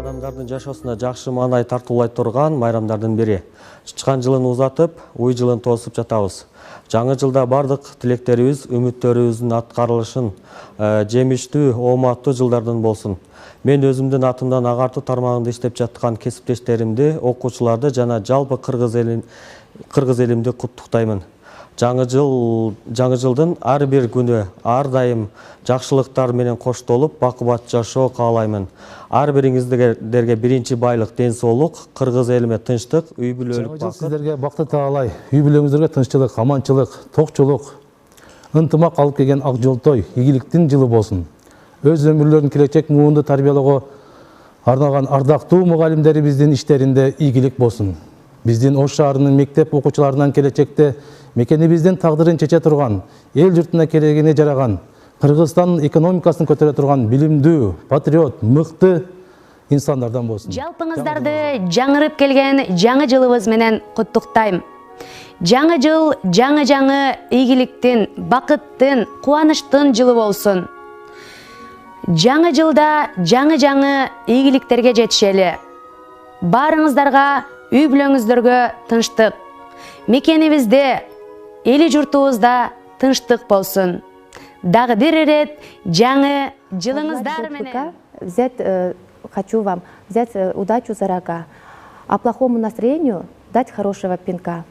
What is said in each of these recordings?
Адамдардын жашоосуна жакшы маанай тартуулай турган майрамдардын бири. Чычкан жылын узатып, уй жылын тосуп жатабыз. Жаңы жылда бардык тилектерибиз, үмүттөрүбүздүн аткарылышын жемиштүү, ооматтуу жылдардан болсун. Мен өзүмдүн атымдан агартуу тармагында иштеп жаткан кесиптештеримди, окуучуларды жана жалпы кыргыз элимди куттуктаймын. Жаңы жылдын ар бир күнү ар дайым жакшылыктар менен коштолуп, бакубат жашоо каалаймын. Ар бириңиздерге биринчи байлык, ден соолук, кыргыз элиме тынчтык, үй бүлөлүк бакыт. Сиздерге бакыт таалай, үй бүлөңүздөргө тынччылык, аманчылык, токчулук, ынтымак алып келген ак жолтой, ийгиликтин жылы болсун. Өз өмүрлөрүн келечек муунду тарбиялоого арналган ардактуу мугалимдерибиздин иштеринде ийгилик болсун. Биздин Ош шаарынын мектеп окуучуларынан келечекте мекенибиздин тагдырын чече турган, эл журтуна керегине жараган, Кыргызстандын экономикасын көтөрө турган билимдүү, патриот, мыкты инсандардан болсун. Жалпыңыздарды жаңырып келген жаңы жылыбыз менен куттуктайм. Жаңы жыл жаңы ийгиликтин, бакыттын, кубанычтын жылы болсун. Жаңы жылда жаңы ийгиликтерге жетишели. Барыңыздарга, үй бүлөңүздөргө тынчтык. Мекенибизде, эли журтубузда тынчтык болсун. Дагы бир ирет жаңы жылыңыздар менен. Хочу вам взять удачу за рога, а плохому настроению дать хорошего пинка.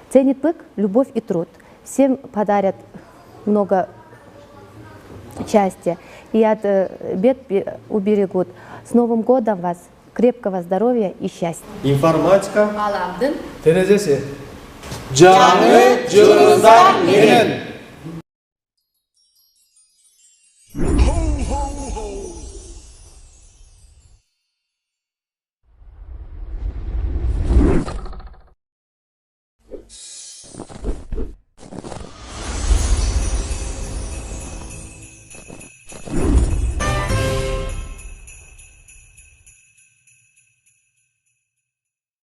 Ценит бык любовь и труд. Всем подарят много счастья и от бед уберегут. С Новым годом вас! Крепкого здоровья и счастья. Информатика. Аламдын. Терезеси. Жаңы жылыңыздар менен.